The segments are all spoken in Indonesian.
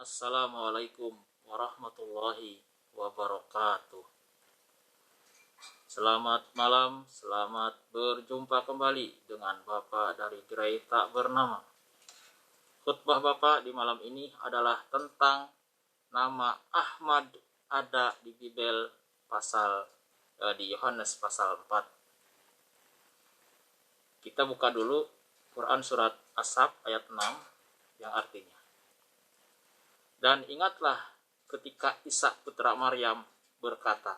Assalamualaikum warahmatullahi wabarakatuh. Selamat malam, selamat berjumpa kembali dengan Bapak dari Gerai Tak Bernama. Khutbah Bapak di malam ini adalah tentang nama Ahmad ada di Bible di Yohanes pasal 4. Kita buka dulu Quran surat As-Saf ayat 6 yang artinya, dan ingatlah ketika Isa putra Maryam berkata,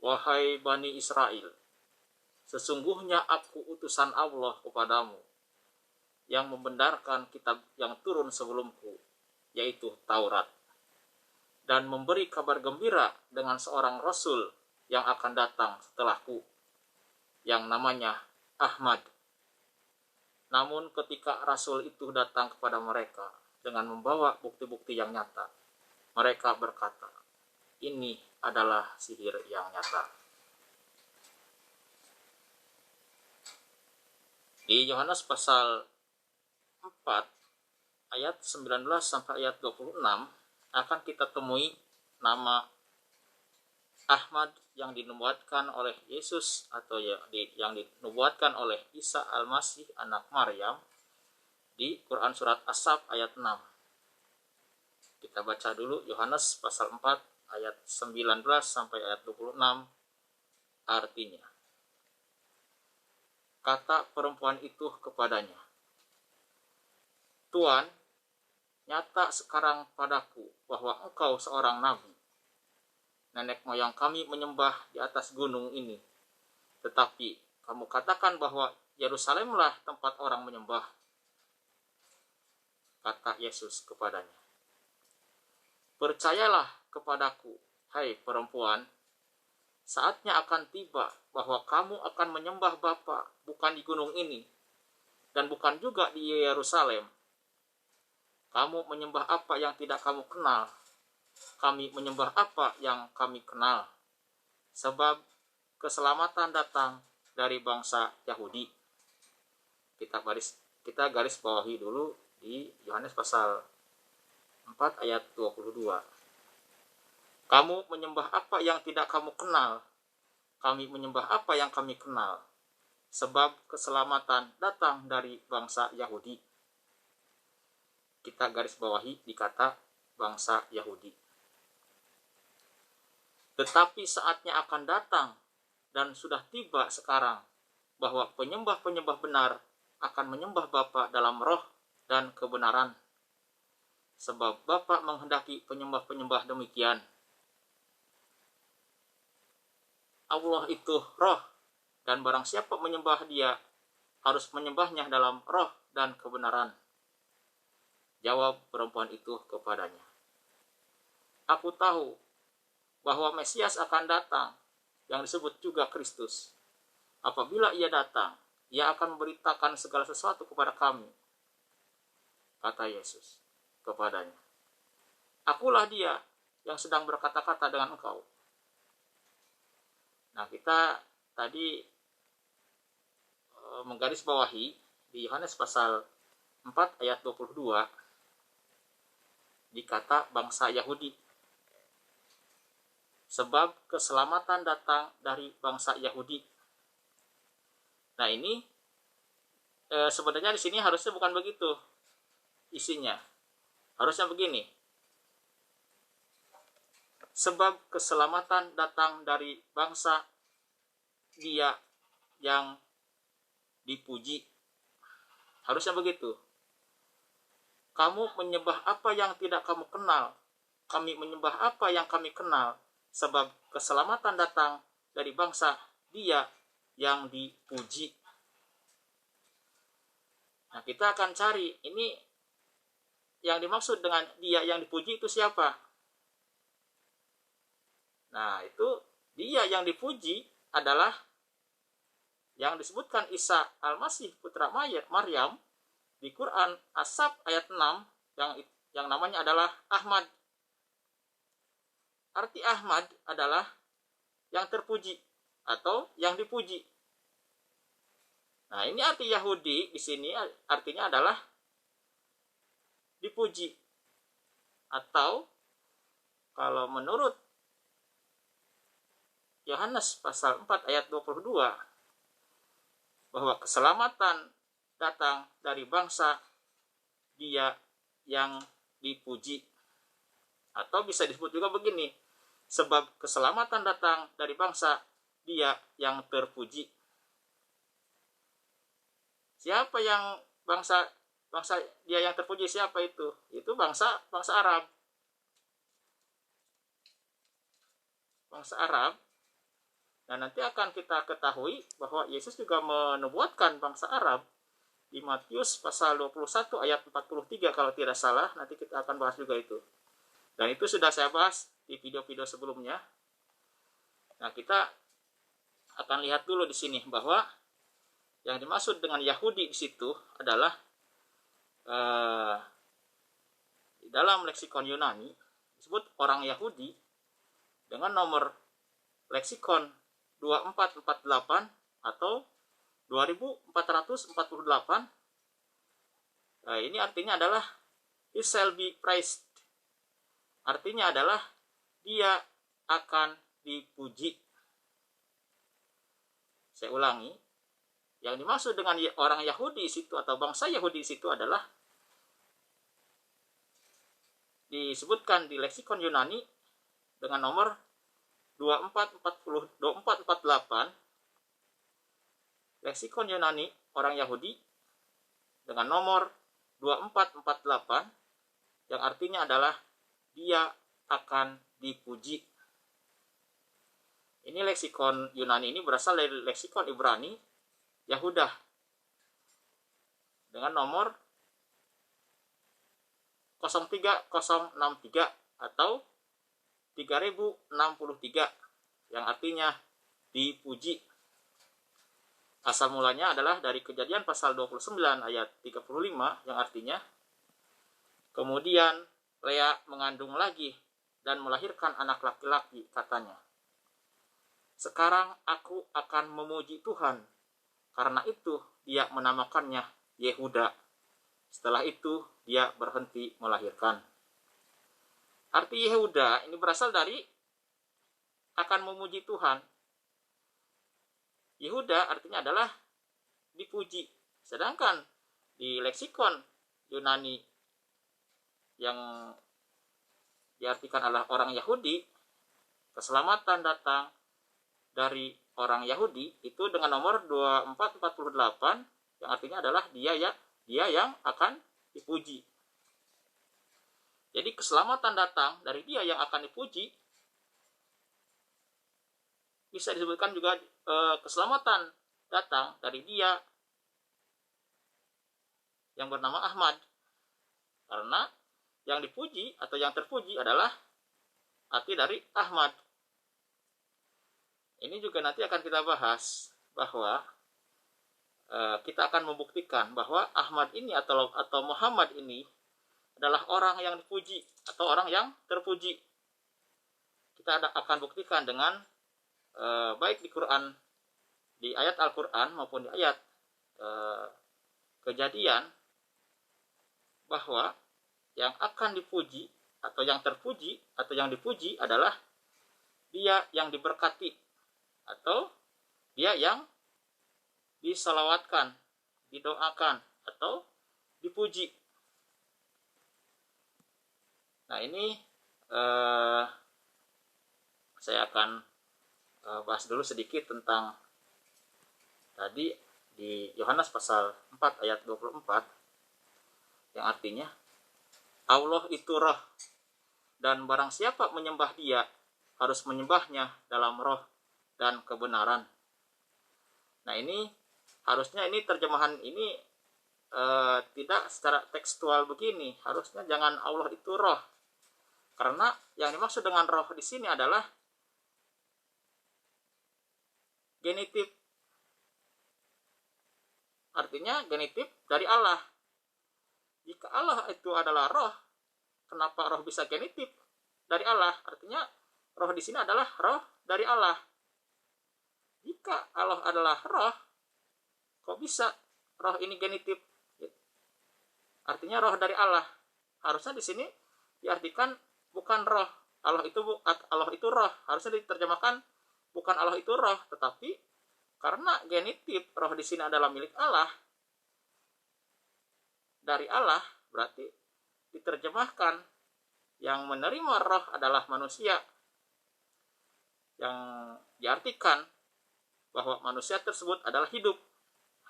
"Wahai Bani Israel, sesungguhnya aku utusan Allah kepadamu, yang membenarkan kitab yang turun sebelumku, yaitu Taurat, dan memberi kabar gembira dengan seorang Rasul yang akan datang setelahku, yang namanya Ahmad." Namun ketika Rasul itu datang kepada mereka dengan membawa bukti-bukti yang nyata, mereka berkata, "Ini adalah sihir yang nyata." Di Yohanes pasal 4 ayat 19 sampai ayat 26 akan kita temui nama Ahmad yang dinubuatkan oleh Yesus atau yang dinubuatkan oleh Isa Al-Masih anak Maryam di Quran surat As-Saf ayat 6. Kita baca dulu Yohanes pasal 4 ayat 19 sampai ayat 26. Artinya, kata perempuan itu kepadanya, "Tuan, nyata sekarang padaku bahwa engkau seorang nabi. Nenek moyang kami menyembah di atas gunung ini, tetapi kamu katakan bahwa Yerusalemlah tempat orang menyembah." Kata Yesus kepadanya, "Percayalah kepadaku, hai perempuan, saatnya akan tiba bahwa kamu akan menyembah Bapa bukan di gunung ini, dan bukan juga di Yerusalem. Kamu menyembah apa yang tidak kamu kenal, kami menyembah apa yang kami kenal, sebab keselamatan datang dari bangsa Yahudi." Kita garis bawahi dulu di Yohanes pasal 4 ayat 22. Kamu menyembah apa yang tidak kamu kenal, kami menyembah apa yang kami kenal, sebab keselamatan datang dari bangsa Yahudi. Kita garis bawahi di kata bangsa Yahudi. Tetapi saatnya akan datang dan sudah tiba sekarang bahwa penyembah-penyembah benar akan menyembah Bapa dalam roh dan kebenaran, sebab Bapa menghendaki penyembah-penyembah demikian. Allah itu roh, dan barang siapa menyembah Dia harus menyembahnya dalam roh dan kebenaran. Jawab perempuan itu kepadanya, "Aku tahu bahwa Mesias akan datang, yang disebut juga Kristus. Apabila Ia datang, Ia akan memberitakan segala sesuatu kepada kami." Kata Yesus kepadanya, "Akulah Dia yang sedang berkata-kata dengan engkau." Nah, kita tadi menggarisbawahi di Yohanes pasal 4 ayat 22 dikata bangsa Yahudi, sebab keselamatan datang dari bangsa Yahudi. Nah, ini sebenarnya di sini harusnya bukan begitu isinya. Harusnya begini, sebab keselamatan datang dari bangsa Dia yang dipuji. Harusnya begitu. Kamu menyembah apa yang tidak kamu kenal, kami menyembah apa yang kami kenal, sebab keselamatan datang dari bangsa Dia yang dipuji. Nah, kita akan cari ini yang dimaksud dengan Dia yang dipuji itu siapa? Nah, itu Dia yang dipuji adalah yang disebutkan Isa Al-Masih putra Maryam di Quran As-Saf ayat 6 yang namanya adalah Ahmad. Arti Ahmad adalah yang terpuji atau yang dipuji. Nah, ini arti Yahudi di sini artinya adalah dipuji. Atau kalau menurut Yohanes pasal 4 ayat 22, bahwa keselamatan datang dari bangsa Dia yang dipuji. Atau bisa disebut juga begini, sebab keselamatan datang dari bangsa Dia yang terpuji. Siapa yang bangsa Dia yang terpuji? Siapa itu? Itu bangsa Arab. Bangsa Arab. Dan nanti akan kita ketahui bahwa Yesus juga menubuatkan bangsa Arab di Matius pasal 21 ayat 43 kalau tidak salah. Nanti kita akan bahas juga itu. Dan itu sudah saya bahas di video-video sebelumnya. Nah, kita akan lihat dulu di sini bahwa yang dimaksud dengan Yahudi di situ adalah di dalam leksikon Yunani disebut orang Yahudi dengan nomor leksikon 2448 atau 2448. Nah, ini artinya adalah he shall be praised. Artinya adalah dia akan dipuji. Saya ulangi, yang dimaksud dengan orang Yahudi di situ atau bangsa Yahudi di situ adalah disebutkan di leksikon Yunani dengan nomor 2448. Leksikon Yunani orang Yahudi dengan nomor 2448 yang artinya adalah dia akan dipuji. Ini leksikon Yunani ini berasal dari leksikon Ibrani Yahudah dengan nomor 03063 atau 3063 yang artinya dipuji. Asal mulanya adalah dari Kejadian pasal 29 ayat 35 yang artinya kemudian Lea mengandung lagi dan melahirkan anak laki-laki, katanya. Sekarang aku akan memuji Tuhan, karena itu dia menamakannya Yehuda. Setelah itu dia berhenti melahirkan. Arti Yehuda ini berasal dari akan memuji Tuhan. Yehuda artinya adalah dipuji. Sedangkan di leksikon Yunani yang diartikan adalah orang Yahudi, keselamatan datang dari orang Yahudi itu dengan nomor 2448 yang artinya adalah dia yang akan dipuji. Jadi keselamatan datang dari dia yang akan dipuji. Bisa disebutkan juga keselamatan datang dari dia yang bernama Ahmad. Karena yang dipuji atau yang terpuji adalah arti dari Ahmad. Ini juga nanti akan kita bahas bahwa kita akan membuktikan bahwa Ahmad ini atau Muhammad ini adalah orang yang dipuji atau orang yang terpuji. Kita akan buktikan dengan baik di Quran, di ayat Al-Quran maupun di ayat Kejadian, bahwa yang akan dipuji atau yang terpuji atau yang dipuji adalah dia yang diberkati atau dia yang disalawatkan, didoakan atau dipuji. Nah, ini saya akan bahas dulu sedikit tentang tadi di Yohanes pasal 4 ayat 24 yang artinya Allah itu roh dan barang siapa menyembah dia harus menyembahnya dalam roh dan kebenaran. Nah, ini harusnya ini terjemahan ini tidak secara tekstual begini. Harusnya jangan Allah itu roh. Karena yang dimaksud dengan roh di sini adalah genitif. Artinya genitif dari Allah. Jika Allah itu adalah roh, kenapa roh bisa genitif dari Allah? Artinya roh di sini adalah roh dari Allah. Jika Allah adalah roh, kok bisa roh ini genitif? Artinya roh dari Allah. Harusnya di sini diartikan bukan roh. Allah itu roh. Harusnya diterjemahkan bukan Allah itu roh, tetapi karena genitif roh di sini adalah milik Allah, dari Allah, berarti diterjemahkan yang menerima roh adalah manusia, yang diartikan bahwa manusia tersebut adalah hidup.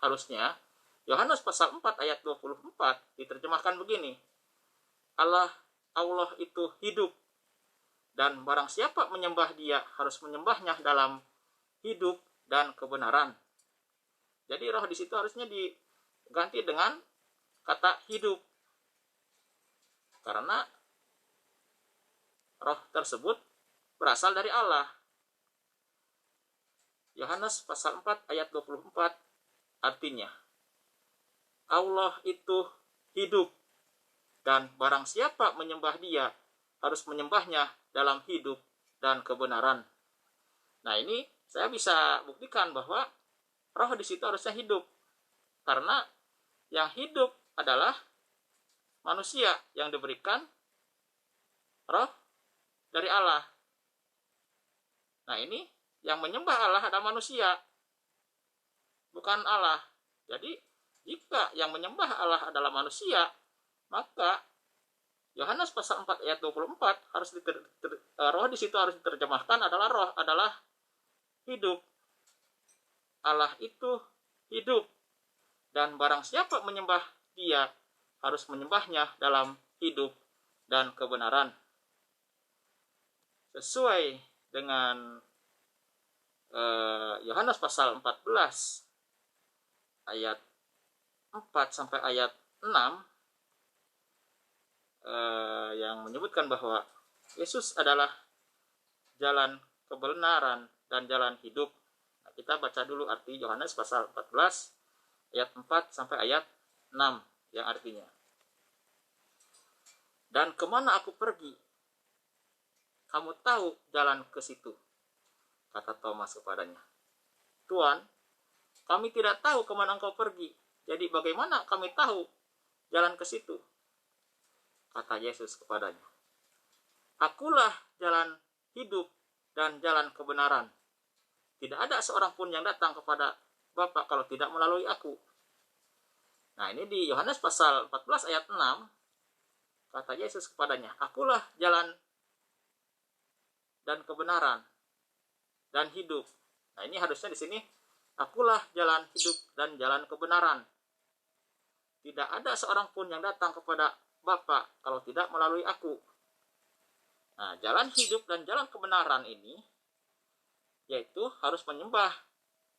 Harusnya Yohanes pasal 4 ayat 24 diterjemahkan begini, Allah itu hidup, dan barang siapa menyembah dia harus menyembahnya dalam hidup dan kebenaran. Jadi roh di situ harusnya diganti dengan kata hidup, karena roh tersebut berasal dari Allah. Yohanes pasal 4 ayat 24 artinya, Allah itu hidup, dan barang siapa menyembah dia harus menyembahnya dalam hidup dan kebenaran. Nah, ini saya bisa buktikan bahwa roh di situ harusnya hidup, karena yang hidup adalah manusia yang diberikan roh dari Allah. Nah, ini yang menyembah Allah adalah manusia, bukan Allah. Jadi jika yang menyembah Allah adalah manusia, maka Yohanes pasal 4 ayat 24 harus roh di situ harus diterjemahkan adalah roh adalah hidup. Allah itu hidup, dan barang siapa menyembah dia harus menyembahnya dalam hidup dan kebenaran. Sesuai dengan Yohanes pasal 14 ayat 4 sampai ayat 6 yang menyebutkan bahwa Yesus adalah jalan kebenaran dan jalan hidup. Nah, kita baca dulu arti Yohanes pasal 14 ayat 4 sampai ayat 6 yang artinya, dan kemana aku pergi, kamu tahu jalan ke situ, kata Thomas kepadanya. Tuhan, kami tidak tahu kemana engkau pergi, jadi bagaimana kami tahu jalan ke situ? Kata Yesus kepadanya, Akulah jalan hidup dan jalan kebenaran. Tidak ada seorang pun yang datang kepada Bapa kalau tidak melalui aku. Nah, ini di Yohanes pasal 14 ayat 6, kata Yesus kepadanya, Akulah jalan dan kebenaran dan hidup. Nah, ini harusnya di sini, Akulah jalan hidup dan jalan kebenaran. Tidak ada seorang pun yang datang kepada Bapa kalau tidak melalui aku. Nah, jalan hidup dan jalan kebenaran ini yaitu harus menyembah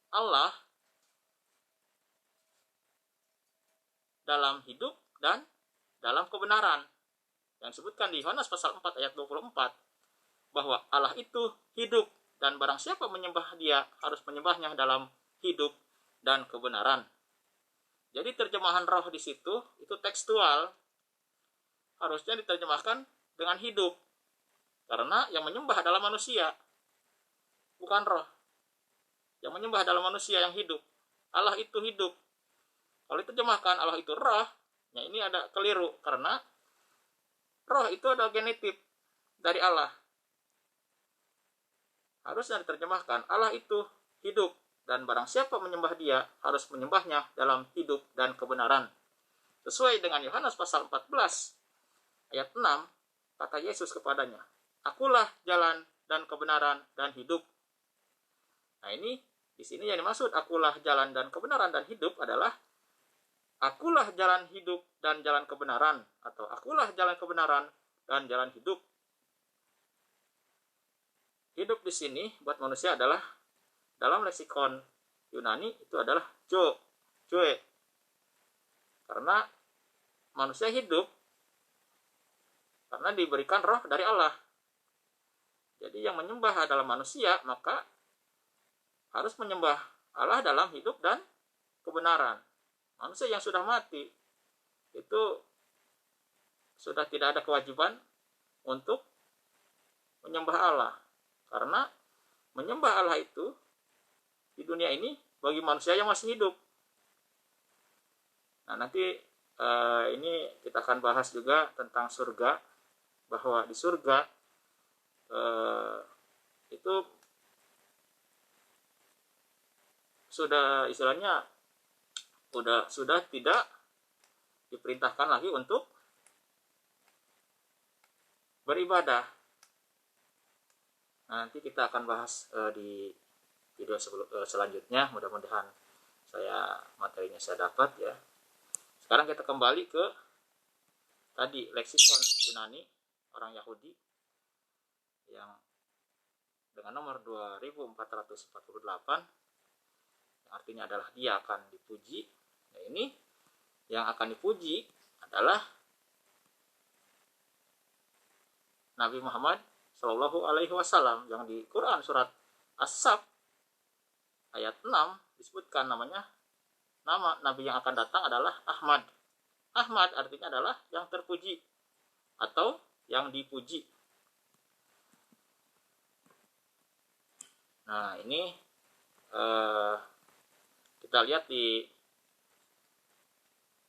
Allah dalam hidup dan dalam kebenaran. Yang disebutkan di Yohanes pasal 4 ayat 24 bahwa Allah itu hidup, dan barang siapa menyembah dia harus menyembahnya dalam hidup dan kebenaran. Jadi terjemahan roh di situ itu tekstual, harusnya diterjemahkan dengan hidup, karena yang menyembah adalah manusia, bukan roh. Yang menyembah adalah manusia yang hidup. Allah itu hidup. Kalau diterjemahkan Allah itu roh, ya ini ada keliru, karena roh itu adalah genitif dari Allah. Harusnya diterjemahkan Allah itu hidup, dan barang siapa menyembah dia harus menyembahnya dalam hidup dan kebenaran. Sesuai dengan Yohanes pasal 14 ayat 6, kata Yesus kepadanya, Akulah jalan dan kebenaran dan hidup. Nah, ini di sini yang dimaksud akulah jalan dan kebenaran dan hidup adalah akulah jalan hidup dan jalan kebenaran, atau akulah jalan kebenaran dan jalan hidup. Hidup di sini buat manusia adalah dalam leksikon Yunani itu adalah zoe. Karena manusia hidup karena diberikan roh dari Allah. Jadi yang menyembah adalah manusia, maka harus menyembah Allah dalam hidup dan kebenaran. Manusia yang sudah mati itu sudah tidak ada kewajiban untuk menyembah Allah, karena menyembah Allah itu di dunia ini bagi manusia yang masih hidup. Nah, nanti ini kita akan bahas juga tentang surga. bahwa di surga itu sudah istilahnya sudah tidak diperintahkan lagi untuk beribadah. Nah, nanti kita akan bahas di video selanjutnya. Mudah-mudahan materinya saya dapat ya. Sekarang kita kembali ke tadi leksikon Yunani orang Yahudi yang dengan nomor 2448, yang artinya adalah dia akan dipuji. Nah, ini yang akan dipuji adalah Nabi Muhammad Shallallahu Alaihi Wasallam, yang di Quran surat As-Saf ayat 6 disebutkan nama Nabi yang akan datang adalah Ahmad. Ahmad artinya adalah yang terpuji atau yang dipuji. Nah, ini kita lihat di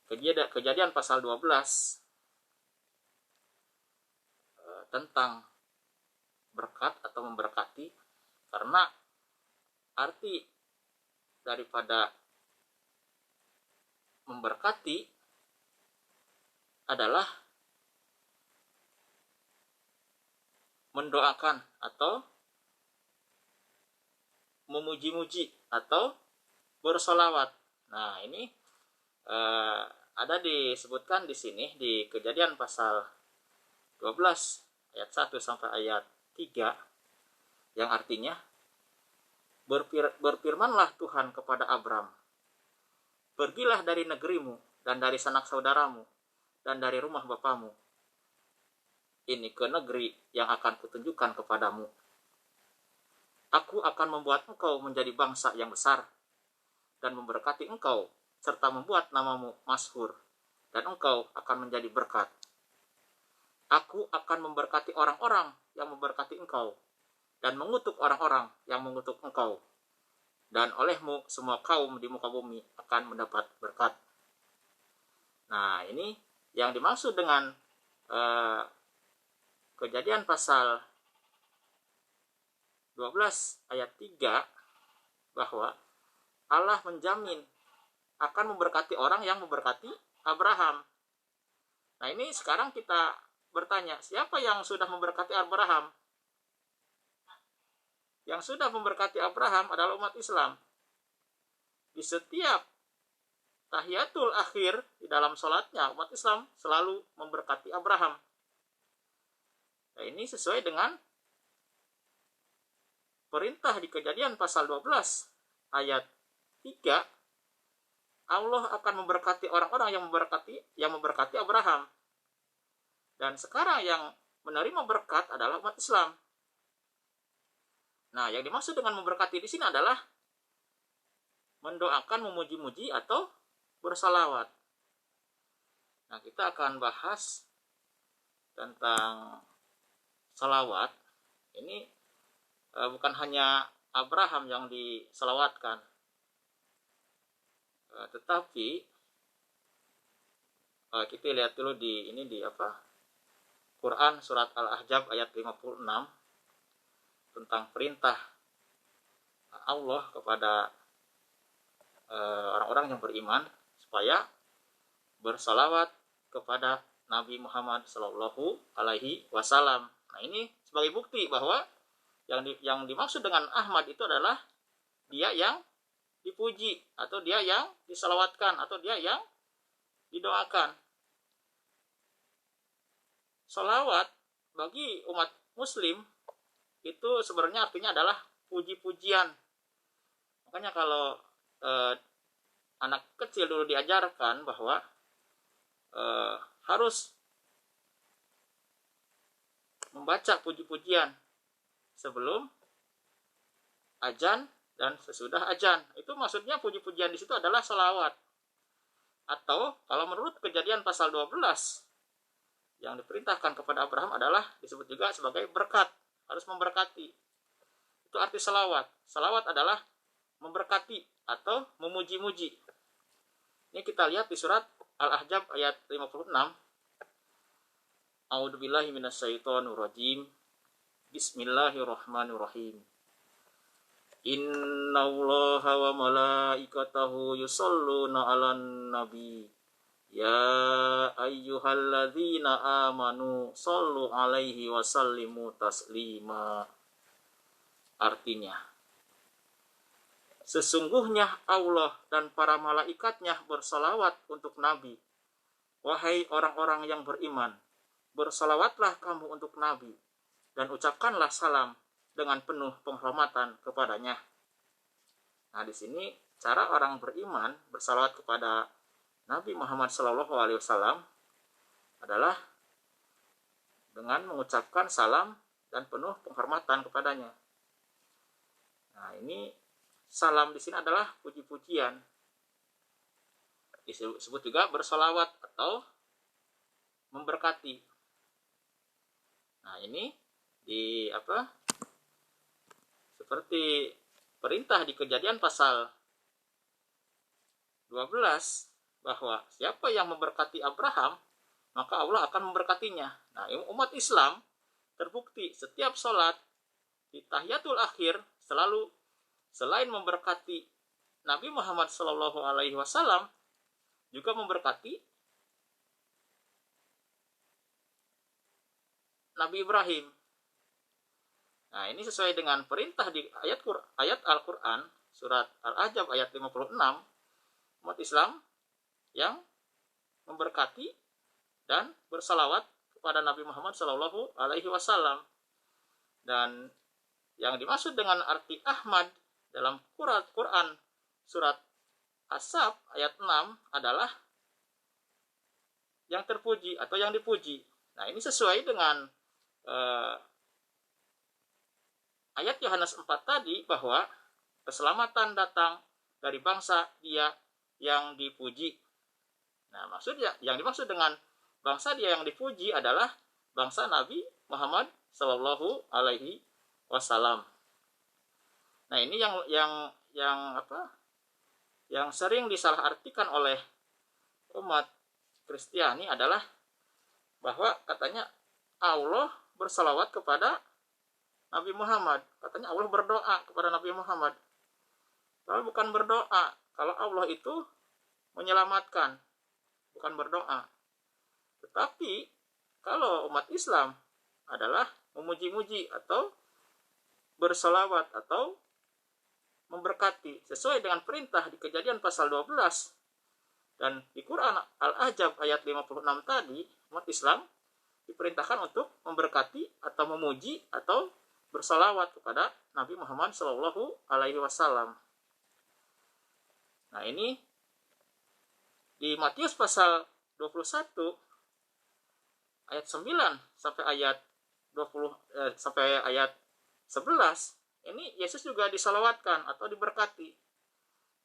kejadian pasal 12 tentang berkat atau memberkati, karena arti daripada memberkati adalah mendoakan atau memuji-muji atau bersolawat. Nah, ini ada disebutkan di sini di Kejadian pasal 12 ayat 1 sampai ayat 3, yang artinya berfirmanlah Tuhan kepada Abram, pergilah dari negerimu dan dari sanak saudaramu dan dari rumah bapamu ini ke negeri yang akan kutunjukkan kepadamu. Aku akan membuat engkau menjadi bangsa yang besar dan memberkati engkau serta membuat namamu masyhur, dan engkau akan menjadi berkat. Aku akan memberkati orang-orang yang memberkati engkau dan mengutuk orang-orang yang mengutuk engkau, dan olehmu semua kaum di muka bumi akan mendapat berkat. Nah, ini yang dimaksud dengan Kejadian pasal 12 ayat 3, bahwa Allah menjamin akan memberkati orang yang memberkati Abraham. Nah, ini sekarang kita bertanya, siapa yang sudah memberkati Abraham? Yang sudah memberkati Abraham adalah umat Islam. Di setiap tahiyatul akhir di dalam sholatnya, umat Islam selalu memberkati Abraham. Nah, ini sesuai dengan perintah di Kejadian pasal 12 ayat 3, Allah akan memberkati orang-orang yang memberkati Abraham. Dan sekarang yang menerima berkat adalah umat Islam. Nah, yang dimaksud dengan memberkati di sini adalah mendoakan, memuji-muji atau bersalawat. Nah, kita akan bahas tentang salawat. Ini bukan hanya Abraham yang disalawatkan, tetapi kita lihat dulu di Quran surat Al-Ahzab ayat 56 tentang perintah Allah kepada orang-orang yang beriman supaya bersalawat kepada Nabi Muhammad Shallallahu Alaihi Wasallam. Nah, ini sebagai bukti bahwa yang dimaksud dengan Ahmad itu adalah dia yang dipuji, atau dia yang disalawatkan, atau dia yang didoakan. Salawat bagi umat muslim itu sebenarnya artinya adalah puji-pujian. Makanya kalau anak kecil dulu diajarkan bahwa harus membaca puji-pujian sebelum azan dan sesudah azan. Itu maksudnya puji-pujian di situ adalah salawat. Atau kalau menurut Kejadian pasal 12 yang diperintahkan kepada Abraham adalah disebut juga sebagai berkat, harus memberkati. Itu arti salawat. Salawat adalah memberkati atau memuji-muji. Ini kita lihat di surat Al-Ahzab ayat 56. A'udzubillahi minasyaitonirrajim. Bismillahirrahmanirrahim. Innallaha wa malaikatahu yusholluna 'alan nabi. Ya ayyuhalladzina amanu shollu 'alaihi wa sallimu taslima. Artinya, sesungguhnya Allah dan para malaikatnya bersalawat untuk Nabi. Wahai orang-orang yang beriman, bersalawatlah kamu untuk Nabi dan ucapkanlah salam dengan penuh penghormatan kepadanya. Nah, di sini cara orang beriman bersalawat kepada Nabi Muhammad SAW adalah dengan mengucapkan salam dan penuh penghormatan kepadanya. Nah, ini salam di sini adalah puji-pujian. Disebut juga bersalawat atau memberkati. Nah, ini seperti perintah di Kejadian pasal 12 bahwa siapa yang memberkati Abraham, maka Allah akan memberkatinya. Nah, umat Islam terbukti setiap sholat di tahiyatul akhir selalu selain memberkati Nabi Muhammad SAW juga memberkati Nabi Ibrahim. Nah, ini sesuai dengan perintah di ayat Al-Quran, surat Al-Ahzab ayat 56, umat Islam yang memberkati dan bersalawat kepada Nabi Muhammad SAW. Dan yang dimaksud dengan arti Ahmad dalam Quran surat As-Saf ayat 6 adalah yang terpuji atau yang dipuji. Nah, ini sesuai dengan ayat Yohanes 4 tadi bahwa keselamatan datang dari bangsa Dia yang dipuji. Nah, maksudnya yang dimaksud dengan bangsa Dia yang dipuji adalah bangsa Nabi Muhammad Sallallahu Alaihi Wasallam. Nah, ini yang sering disalahartikan oleh umat Kristiani adalah bahwa katanya Allah bersalawat kepada Nabi Muhammad. Katanya Allah berdoa kepada Nabi Muhammad. Kalau bukan berdoa, kalau Allah itu menyelamatkan, bukan berdoa. Tetapi kalau umat Islam adalah memuji-muji atau bersalawat atau memberkati sesuai dengan perintah di Kejadian pasal 12 dan di Quran Al-Ahzab ayat 56 tadi, umat Islam diperintahkan untuk memberkati atau memuji atau bersalawat kepada Nabi Muhammad SAW. Nah, ini di Matius pasal 21 ayat 9 sampai ayat 11, ini Yesus juga disalawatkan atau diberkati.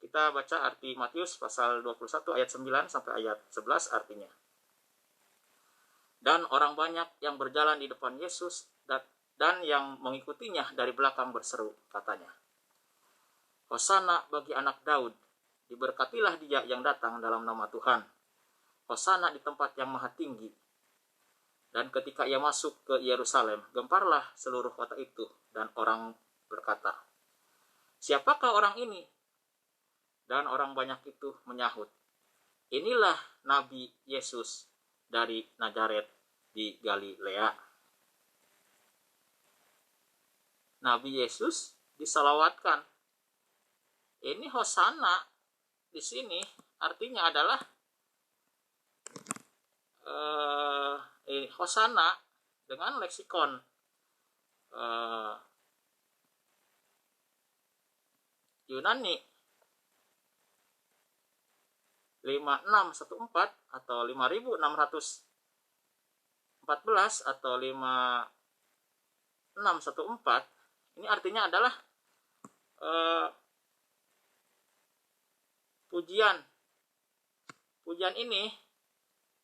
Kita baca arti Matius pasal 21 ayat 9 sampai ayat 11 artinya. Dan orang banyak yang berjalan di depan Yesus dan yang mengikutinya dari belakang berseru, katanya, Hosana bagi anak Daud, diberkatilah dia yang datang dalam nama Tuhan. Hosana di tempat yang maha tinggi. Dan ketika ia masuk ke Yerusalem, gemparlah seluruh kota itu, dan orang berkata, siapakah orang ini? Dan orang banyak itu menyahut, inilah Nabi Yesus dari Nazaret di Galilea. Nabi Yesus disalawatkan. Ini Hosana di sini artinya adalah Hosana dengan leksikon Yunani 5614 atau 5614 atau 5614. Ini artinya adalah pujian. Pujian ini,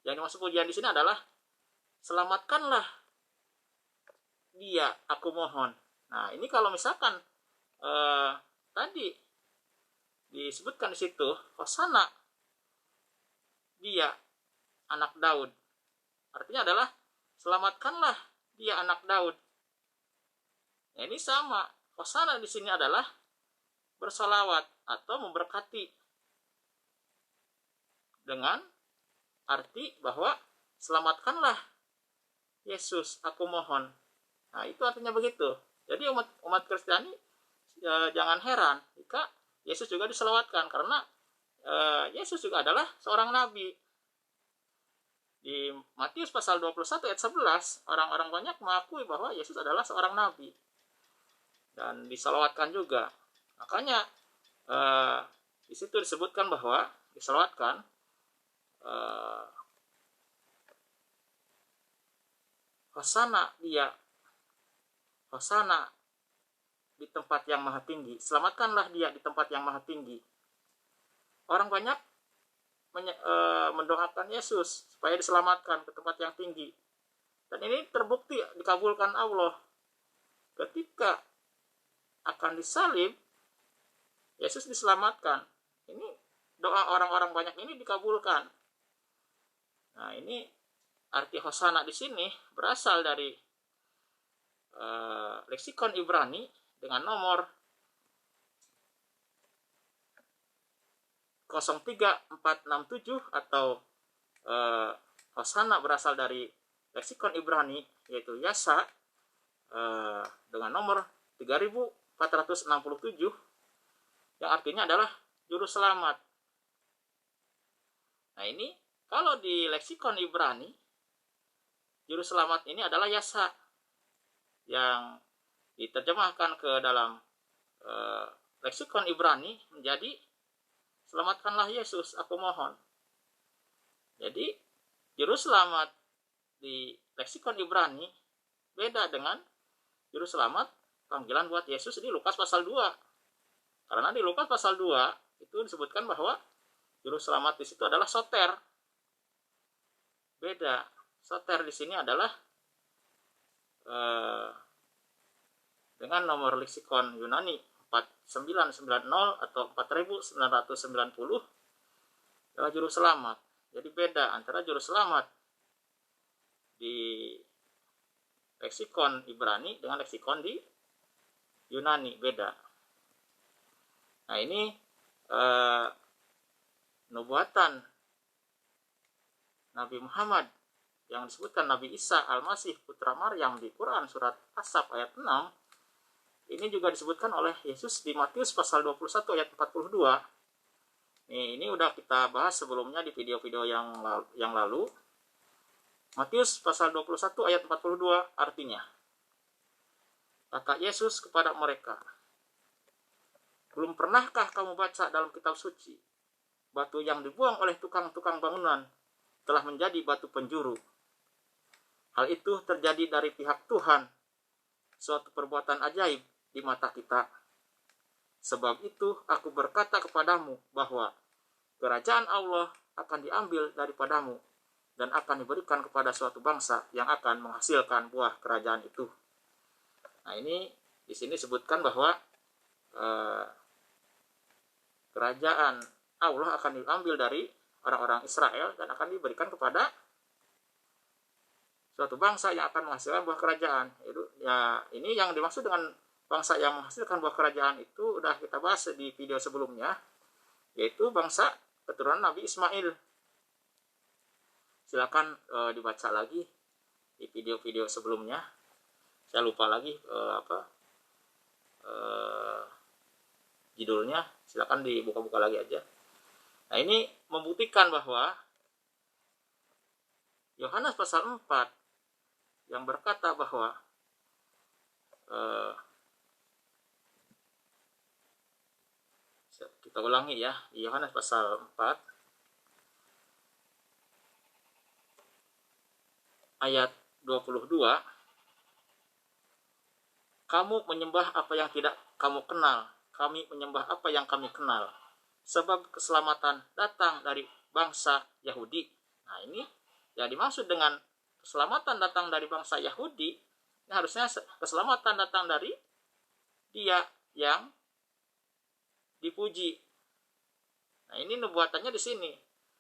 yang dimaksud pujian di sini adalah selamatkanlah dia, aku mohon. Nah, ini kalau misalkan tadi disebutkan di situ Hosana dia anak Daud, artinya adalah selamatkanlah dia anak Daud. Nah, ini sama. Hosana di sini adalah bersolawat atau memberkati dengan arti bahwa selamatkanlah Yesus, aku mohon. Nah, itu artinya begitu. Jadi umat Kristiani jangan heran jika Yesus juga diselawatkan, karena Yesus juga adalah seorang nabi. Di Matius pasal 21 ayat 11, orang-orang banyak mengakui bahwa Yesus adalah seorang nabi dan diselawatkan juga. Makanya di situ disebutkan bahwa diselawatkan Hosana dia, Hosana di tempat yang maha tinggi, selamatkanlah dia di tempat yang maha tinggi. Orang banyak mendoakan Yesus supaya diselamatkan ke tempat yang tinggi, dan ini terbukti dikabulkan Allah. Ketika akan disalib, Yesus diselamatkan. Ini doa orang-orang banyak ini dikabulkan. Nah, ini arti Hosana di sini berasal dari leksikon Ibrani dengan nomor 03467, atau Hosana berasal dari leksikon Ibrani yaitu Yasa dengan nomor 3467, yang artinya adalah juru selamat. Nah, ini kalau di leksikon Ibrani, juru selamat ini adalah Yasa, yang diterjemahkan ke dalam leksikon Ibrani menjadi selamatkanlah Yesus, aku mohon. Jadi juru selamat di leksikon Ibrani beda dengan juru selamat panggilan buat Yesus di Lukas pasal 2. Karena di Lukas pasal 2 itu disebutkan bahwa juru selamat di situ adalah soter. Beda. Soter di sini adalah dengan nomor leksikon Yunani 4990 atau 4990 adalah juru selamat. Jadi beda antara juru selamat di leksikon Ibrani dengan leksikon di Yunani, beda. Nah, ini nubuatan Nabi Muhammad yang disebutkan Nabi Isa Al-Masih putra Maryam di Quran surat As-Saf ayat 6, ini juga disebutkan oleh Yesus di Matius pasal 21 ayat 42. Ini udah kita bahas sebelumnya di video-video yang lalu. Matius pasal 21 ayat 42 artinya, kata Yesus kepada mereka, belum pernahkah kamu baca dalam kitab suci, batu yang dibuang oleh tukang-tukang bangunan telah menjadi batu penjuru. Hal itu terjadi dari pihak Tuhan, suatu perbuatan ajaib di mata kita. Sebab itu aku berkata kepadamu bahwa kerajaan Allah akan diambil daripadamu dan akan diberikan kepada suatu bangsa yang akan menghasilkan buah kerajaan itu. Nah, ini di sini disebutkan bahwa kerajaan Allah akan diambil dari orang-orang Israel dan akan diberikan kepada suatu bangsa yang akan menghasilkan buah kerajaan. Itu ya, ini yang dimaksud dengan bangsa yang menghasilkan buah kerajaan itu udah kita bahas di video sebelumnya, yaitu bangsa keturunan Nabi Ismail. Silakan dibaca lagi di video-video sebelumnya. Saya lupa lagi judulnya. Silakan dibuka-buka lagi aja. Nah, ini membuktikan bahwa Yohanes pasal 4 yang berkata bahwa kita ulangi ya, di Yohanes pasal 4 ayat 22, kamu menyembah apa yang tidak kamu kenal, kami menyembah apa yang kami kenal, sebab keselamatan datang dari bangsa Yahudi. Nah, ini yang dimaksud dengan keselamatan datang dari bangsa Yahudi, ini harusnya keselamatan datang dari dia yang dipuji. Nah, ini nubuatannya di sini.